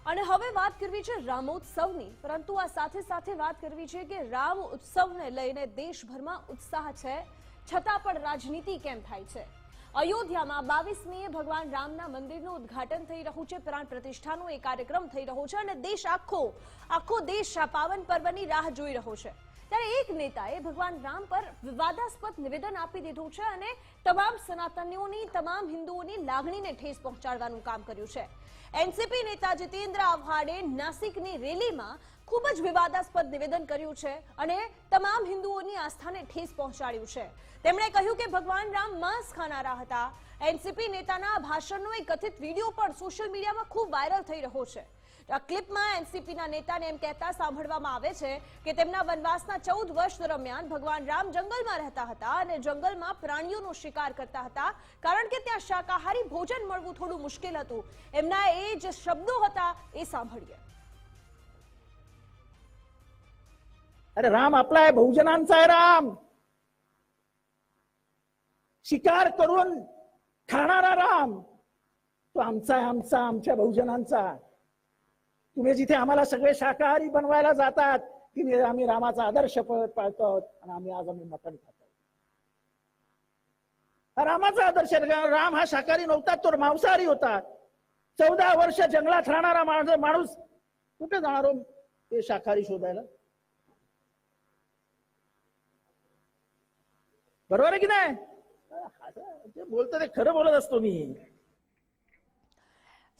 અને હવે વાત કરવી છે રામોત્સવની, પરંતુ આ સાથે સાથે વાત કરવી છે કે રામ ઉત્સવને લઈને દેશભરમાં ઉત્સાહ છે, છતાં પણ રાજનીતિ કેમ થાય છે? અયોધ્યામાં 22મીએ ભગવાન રામના મંદિરનું ઉદ્ઘાટન થઈ રહ્યું છે, પ્રાણ પ્રતિષ્ઠાનો એક કાર્યક્રમ થઈ રહ્યો છે અને દેશ આખો દેશ આ પાવન પર્વની રાહ જોઈ રહ્યો છે। ત્યારે એક નેતાએ ભગવાન રામ પર વિવાદાસ્પદ નિવેદન આપી દીધું છે અને તમામ સનાતનીઓની, તમામ હિન્દુઓની લાગણીને ઠેસ પહોંચાડવાનું કામ કર્યું છે। એનસીપી નેતા જીતેન્દ્ર આવ્હાડે નાસિકની રેલીમાં ખૂબ જ વિવાદાસ્પદ નિવેદન કર્યું છે અને તમામ હિન્દુઓની આસ્થાને ઠેસ પહોંચાડ્યું છે। તેમણે કહ્યું કે ભગવાન રામ માંસ ખાનારા હતા। એનસીપી નેતાના ભાષણનો એક કથિત વિડીયો પણ સોશિયલ મીડિયામાં ખૂબ વાયરલ થઈ રહ્યો છે। આ ક્લિપમાં એનસીપીના નેતાને એમ કહેતા સાંભળવામાં આવે છે કે તેમના વનવાસના 14 વર્ષ દરમિયાન ભગવાન રામ જંગલમાં રહેતા હતા અને જંગલમાં પ્રાણીઓનો શિકાર કરતા હતા, કારણ કે ત્યાં શાકાહારી ભોજન મળવું થોડું મુશ્કેલ હતું। એમના એ જે શબ્દો હતા એ સાંભળીએ। अरे राम आपला आहे, बहुजनांचा आहे राम। शिकार करून खाणारा राम तो आमचा आहे, आमच्या बहुजनांचा। तुम्ही जिथे आम्हाला सगळे शाकाहारी बनवायला जातात की आम्ही रामाचा आदर्श पाळतो आणि आम्ही मटण खातो। रामाचा आदर्श, राम हा शाकाहारी नव्हता, तो मांसाहारी होता। 14 वर्ष जंगलात राहणारा माणूस कुठे जाणार हो ते शाकाहारी शोधायला? बरोबर आहे की नाही? जे बोलतो ते खरं बोलत असतो मी।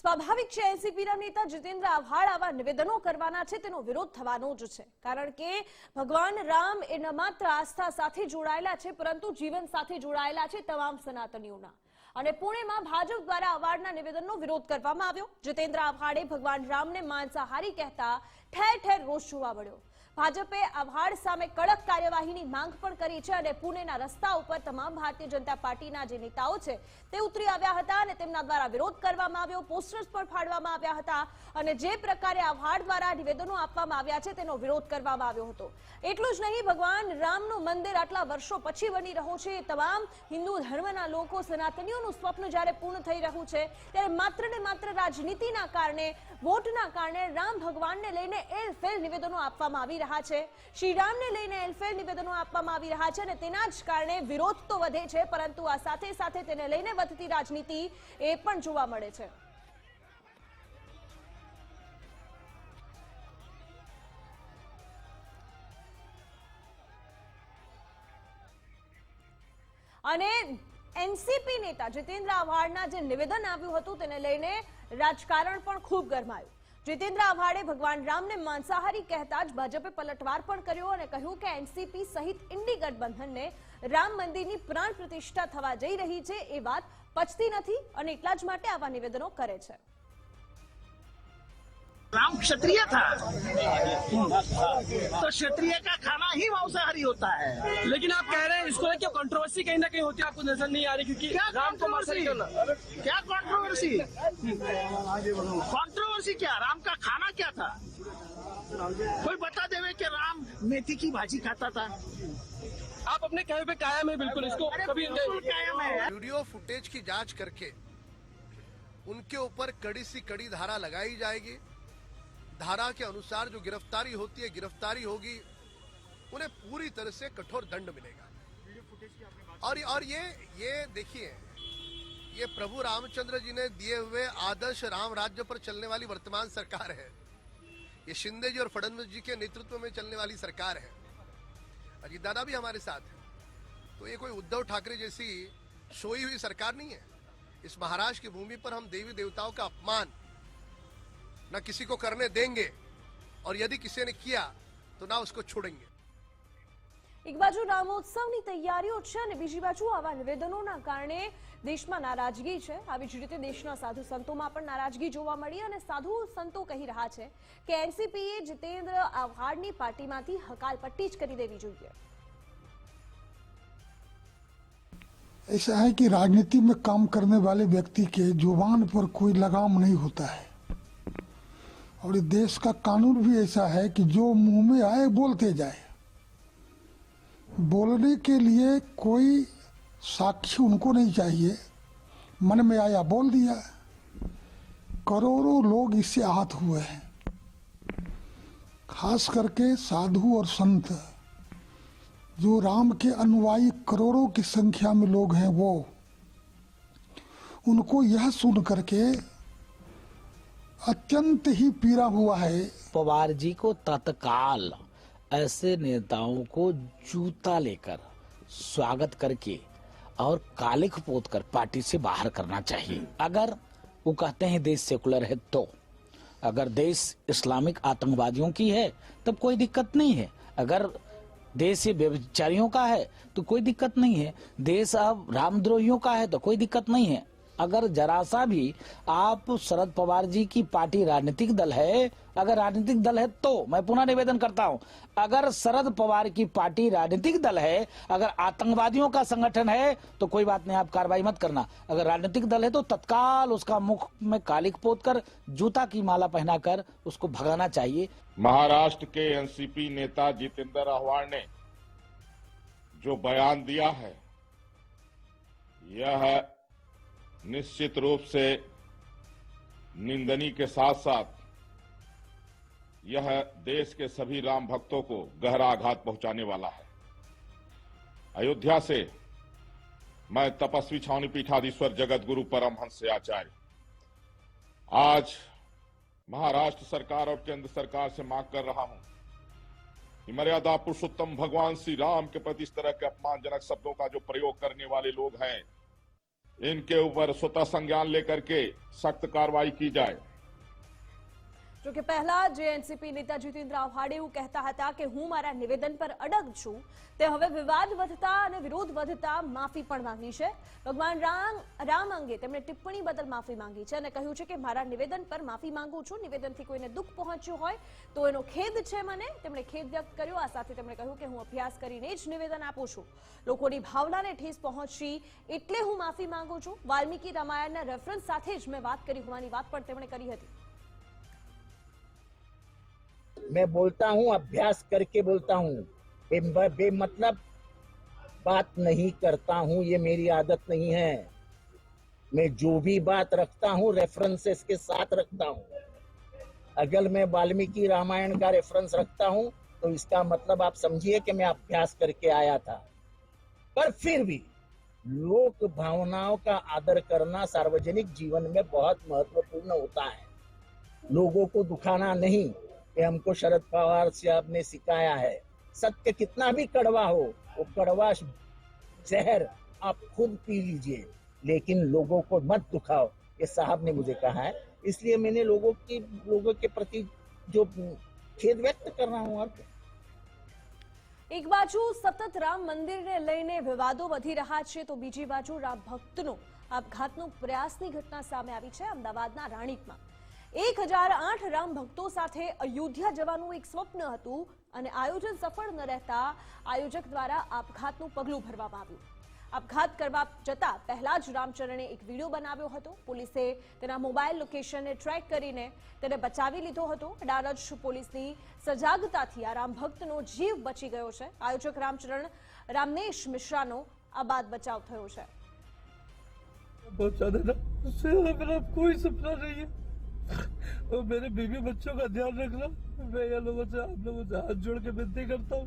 સ્વાભાવિક છે, એનસીપીના નેતા જીતેન્દ્ર આવ્હાડ આવા નિવેદનો કરવાના છે તેનો વિરોધ થવાનો જ છે, કારણ કે ભગવાન રામ એ ન માત્ર આસ્થા સાથે જોડાયેલા છે પરંતુ જીવન સાથે જોડાયેલા છે તમામ સનાતનીઓના। અને પુણેમાં ભાજપ દ્વારા આવ્હાડના નિવેદનનો વિરોધ કરવામાં આવ્યો। જીતેન્દ્ર આવ્હાડે ભગવાન રામને માંસાહારી કહેતા ઠેર ઠેર રોષ જોવા મળ્યો। ભાજપે આવ્હાડ સામે કડક કાર્યવાહીની માંગ પણ કરી છે અને પુણેના રસ્તા ઉપર તમામ ભારતીય જનતા પાર્ટીના જે નેતાઓ છે તે ઉતરી આવ્યા હતા અને તેમના દ્વારા વિરોધ કરવામાં આવ્યો, પોસ્ટર્સ પણ ફાડવામાં આવ્યા હતા અને જે પ્રકારે આવ્હાડ દ્વારા નિવેદનો આપવામાં આવ્યા છે તેનો વિરોધ કરવામાં આવ્યો હતો। એટલું જ નહીં, ભગવાન રામનું મંદિર આટલા વર્ષો પછી બની રહ્યું છે, તમામ હિન્દુ ધર્મના લોકો, સનાતનીઓનું સ્વપ્ન જ્યારે પૂર્ણ થઈ રહ્યું છે ત્યારે માત્ર ને માત્ર રાજનીતિના કારણે, વોટના કારણે રામ ભગવાનને લઈને એલફેલ નિવેદનો આપવામાં આવી રહ્યા છે। શ્રી રામને લઈને એલફેલ નિવેદનો આપવામાં આવી રહ્યા છે અને તેના જ કારણે વિરોધ તો વધે છે, પરંતુ આ સાથે સાથે તેને લઈને વધતી રાજનીતિ એ પણ જોવા મળે છે। અને એનસીપી નેતા જીતેન્દ્ર આવ્હાડના જે નિવેદન આવ્યું હતું તેને લઈને રાજકારણ પણ ખૂબ ગરમાયું। જીતેન્દ્ર આવ્હાડે ભગવાન રામને માંસાહારી કહેતા જ ભાજપે પલટવાર પણ કર્યો અને કહ્યું કે એનસીપી સહિત ઇન્ડી ગઠબંધનને રામ મંદિરની પ્રાણ પ્રતિષ્ઠા થવા જઈ રહી છે એ વાત પચતી નથી અને એટલા જ માટે આવા નિવેદનો કરે છે। राम क्षत्रिय था तो क्षत्रिय का खाना ही मांसाहारी होता है। लेकिन आप कह रहे हैं इसको क्यों कंट्रोवर्सी कहीं ना कहीं होती है, आपको नजर नहीं आ रही? क्योंकि क्या राम को मांसाहारी करना, क्या कंट्रोवर्सी? कंट्रोवर्सी क्या? राम का खाना क्या था? कोई बता देवे कि राम मेथी की भाजी खाता था? आप अपने कहे पे कायम है बिल्कुल, इसको कभी बिल्कुल कायम है। वीडियो फुटेज की जांच करके उनके ऊपर कड़ी सी कड़ी धारा लगाई जाएगी। धारा के अनुसार जो गिरफ्तारी होती है, गिरफ्तारी होगी, उन्हें पूरी तरह से कठोर दंड मिलेगा। और ये देखिए, ये प्रभु रामचंद्र जी ने दिए हुए आदर्श राम राज्य पर चलने वाली वर्तमान सरकार है। ये शिंदे जी और फडणवीस जी के नेतृत्व में चलने वाली सरकार है। अजीत दादा भी हमारे साथ है, तो ये कोई उद्धव ठाकरे जैसी सोई हुई सरकार नहीं है। इस महाराष्ट्र की भूमि पर हम देवी देवताओं का अपमान न किसी को करने देंगे और यदि किसी ने किया तो ना उसको छोड़ेंगे। એક બાજુ રામોત્સવની તૈયારીઓ છે અને બીજી બાજુ આવા નિવેદનોના કારણે દેશમાં નારાજગી છે। આવી જ રીતે દેશના સાધુ સંતોમાં પણ નારાજગી જોવા મળી અને સાધુ સંતો કહી રહ્યા છે કે એનસીપીએ જીતેન્દ્ર આવ્હાડની પાર્ટીમાંથી હકાલપટ્ટી જ કરી દેવી જોઈએ। ऐसा है कि राजनीति में काम करने वाले व्यक्ति के जुबान पर कोई लगाम नहीं होता है और देश का कानून भी ऐसा है कि जो मुंह में आए बोलते जाए। बोलने के लिए कोई साक्षी उनको नहीं चाहिए, मन में आया बोल दिया। करोड़ों लोग इससे आहत हुए हैं। खास करके साधु और संत, जो राम के अनुयायी करोड़ों की संख्या में लोग हैं, वो उनको यह सुन करके अत्यंत ही पीड़ा हुआ है। पवार जी को तत्काल ऐसे नेताओं को जूता लेकर स्वागत करके और कालिख पोत कर पार्टी से बाहर करना चाहिए। अगर वो कहते हैं देश सेकुलर है, तो अगर देश इस्लामिक आतंकवादियों की है तब कोई दिक्कत नहीं है। अगर देश ये व्यभिचारियों का है तो कोई दिक्कत नहीं है। देश अब रामद्रोहियों का है तो कोई दिक्कत नहीं है। अगर जरा सा भी आप शरद पवार जी की पार्टी राजनीतिक दल है, अगर राजनीतिक दल है तो मैं पुनः निवेदन करता हूं, अगर शरद पवार की पार्टी राजनीतिक दल है, अगर आतंकवादियों का संगठन है तो कोई बात नहीं, आप कार्रवाई मत करना। अगर राजनीतिक दल है तो तत्काल उसका मुख में कालिख पोत कर जूता की माला पहनाकर उसको भगाना चाहिए। महाराष्ट्र के एनसीपी नेता जितेंद्र आह्वान ने जो बयान दिया है, यह निश्चित रूप से निंदनीय के साथ साथ यह देश के सभी राम भक्तों को गहरा आघात पहुंचाने वाला है। अयोध्या से मैं तपस्वी छावनी पीठाधीश्वर जगत गुरु परमहंस आचार्य आज महाराष्ट्र सरकार और केंद्र सरकार से मांग कर रहा हूं कि मर्यादा पुरुषोत्तम भगवान श्री राम के प्रति इस तरह के अपमानजनक शब्दों का जो प्रयोग करने वाले लोग हैं, इनके ऊपर स्वतः संज्ञान लेकर के सख्त कार्रवाई की जाए। જો કે પહેલા જે એનસીપી નેતા જીતેન્દ્ર આવ્હાડે એવું કહેતા હતા કે હું મારા નિવેદન પર અડગ છું, તે હવે વિવાદ વધતા અને વિરોધ વધતા માફી પણ માંગી છે। ભગવાન રામ અંગે તેમણે ટિપ્પણી બદલ માફી માંગી છે અને કહ્યું છે કે મારા નિવેદન પર માફી માંગુ છું। નિવેદનથી કોઈને દુઃખ પહોંચ્યું હોય તો એનો ખેદ છે મને। તેમણે ખેદ વ્યક્ત કર્યો। આ સાથે તેમણે કહ્યું કે હું અભ્યાસ કરીને જ નિવેદન આપું છું। લોકોની ભાવનાને ઠેસ પહોંચી એટલે હું માફી માંગુ છું। વાલ્મીકી રામાયણના રેફરન્સ સાથે જ મેં વાત કરી હોવાની વાત પણ તેમણે કરી હતી। मैं बोलता हूं, अभ्यास करके बोलता हूं, बेमतलब बात नहीं करता हूं, ये मेरी आदत नहीं है। मैं जो भी बात रखता हूं रेफरेंसेस के साथ रखता हूं। अगर मैं वाल्मीकि रामायण का रेफरेंस रखता हूं तो इसका मतलब आप समझिए कि मैं अभ्यास करके आया था। पर फिर भी लोक भावनाओं का आदर करना सार्वजनिक जीवन में बहुत महत्वपूर्ण होता है। लोगों को दुखाना नहीं, ये हमको शरद पवार साहब ने सिखाया है। सत्य कितना भी कड़वा हो, वो कड़वा जहर आप खुद पी लीजिए, लेकिन लोगों को मत दुखाओ, ये साहब ने मुझे कहा है। इसलिए मैंने लोगों के प्रति जो खेद व्यक्त कर रहा हूं। एक बाजू सतत राम मंदिर ने लईने विवादों वधी रहा छे तो बीजी बाजू राम भक्तनो આપઘાતનો પ્રયાસની ઘટના સામે આવી છે। અમદાવાદના રાણીપમાં 1008 રામ ભક્તો સાથે અયોધ્યા જવાનું એક સ્વપ્ન હતું અને આયોજન સફળ ન રહેતા આયોજક દ્વારા આપઘાતનું પગલું ભરવામાં આવ્યું। આપઘાત કરવા જતા પહેલા જ રામચરણે એક વિડીયો બનાવ્યો હતો। પોલીસે તેના મોબાઈલ લોકેશનને ટ્રેક કરીને તેને બચાવી લીધો હતો। અડાલજ પોલીસની સજાગતાથી આ રામ ભક્તનો જીવ બચી ગયો છે। આયોજક રામચરણ રામનેશ મિશ્રાનો આ બાદ બચાવ થયો છે। मेरा कोई सपना नहीं है और मेरे बीवी बच्चों का ध्यान रखना। मैं आप लोगों से हाथ जोड़ के विनती करता हूँ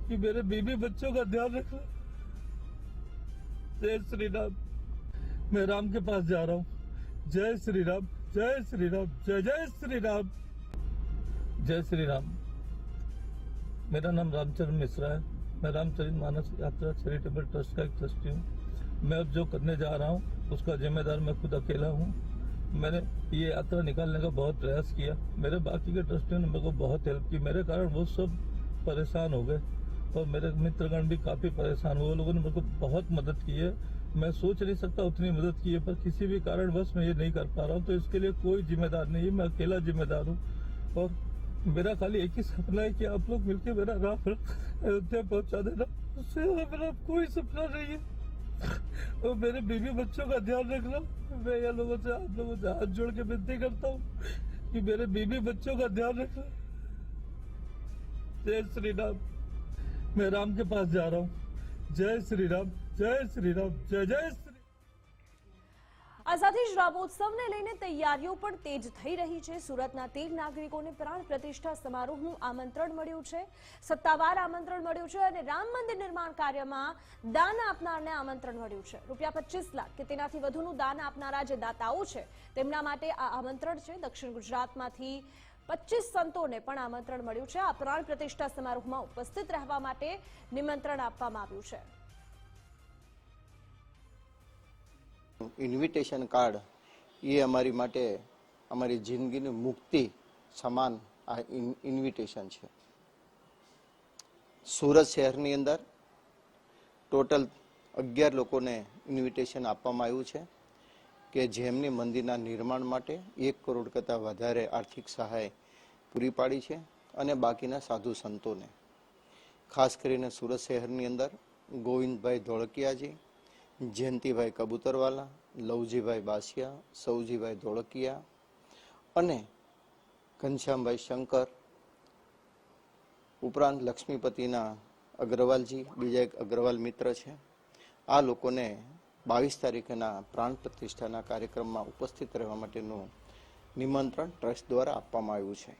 कि मेरे बीवी बच्चों का ध्यान रखना। जय श्री राम। मैं राम के पास जा रहा हूँ। जय श्री राम, जय श्री राम, जय जय श्री राम, जय श्री राम। मेरा नाम रामचरण मिश्रा है। मैं रामचरित मानस यात्रा चैरिटेबल ट्रस्ट का एक ट्रस्टी हूँ। मैं अब जो करने जा रहा हूँ उसका जिम्मेदार मैं खुद अकेला हूँ। मैंने ये यात्रा निकालने का बहुत प्रयास किया। मेरे बाकी के ट्रस्टियों ने मेरे को बहुत हेल्प की। मेरे कारण वो सब परेशान हो गए और मेरे मित्रगण भी काफ़ी परेशान हुए। लोगों ने मेरे को बहुत मदद की है। मैं सोच नहीं सकता उतनी मदद की है, पर किसी भी कारणवश मैं ये नहीं कर पा रहा हूँ, तो इसके लिए कोई जिम्मेदार नहीं है। मैं अकेला जिम्मेदार हूँ और मेरा खाली एक ही सपना है कि आप लोग मिलकर मेरा राम अयोध्या पहुँचा देना। उससे मेरा कोई सपना नहीं है और मेरे बीवी बच्चों का ध्यान रखना। मैं आप लोगों से हाथ जोड़ के विनती करता हूँ कि मेरे बीवी बच्चों का ध्यान रखना। जय श्री राम। मैं राम के पास जा रहा हूँ। जय श्री राम, जय श्री राम, जय जय श्री। આ સાથે જ રામોત્સવને લઈને તૈયારીઓ પણ તેજ થઈ રહી છે. સુરતના 13 નાગરિકોને પ્રાણ પ્રતિષ્ઠા સમારોહનું આમંત્રણ મળ્યું છે. સત્તાવાર આમંત્રણ મળ્યું છે અને રામ મંદિર નિર્માણ કાર્યમાં દાન આપનારને આમંત્રણ મળ્યું છે. ₹25 લાખ કે તેનાથી વધુનું દાન આપનારા જે દાતાઓ છે તેમના માટે આ આમંત્રણ છે. દક્ષિણ ગુજરાતમાંથી 25 સંતોને પણ આમંત્રણ મળ્યું છે. આ પ્રાણ પ્રતિષ્ઠા સમારોહમાં ઉપસ્થિત રહેવા માટે નિમંત્રણ આપવામાં આવ્યું છે. ઇન્વિટેશન કાર્ડ એ અમારી માટે અમારી જિંદગીની મુક્તિ સમાન આ ઇન્વિટેશન છે. સુરત શહેરની અંદર ટોટલ 11 લોકોને ઇન્વિટેશન આપવામાં આવ્યું છે કે જેમની મંદિરના નિર્માણ માટે 1 કરોડ કરતાં વધારે આર્થિક સહાય પૂરી પાડી છે અને બાકીના સાધુ સંતોને, ખાસ કરીને સુરત શહેરની અંદર ગોવિંદભાઈ ધોળકિયાજી, જયંતિભાઈ કબૂતરવાલા, લવજીભાઈ બાસિયા, સૌજીભાઈ ધોળકિયા અને ઘનશ્યામભાઈ શંકર, ઉપરાંત લક્ષ્મીપતિના અગ્રવાલજી, બીજા એક અગ્રવાલ મિત્ર છે. આ લોકોને 22 તારીખના પ્રાણ પ્રતિષ્ઠાના કાર્યક્રમમાં ઉપસ્થિત રહેવા માટેનું નિમંત્રણ ટ્રસ્ટ દ્વારા આપવામાં આવ્યું છે.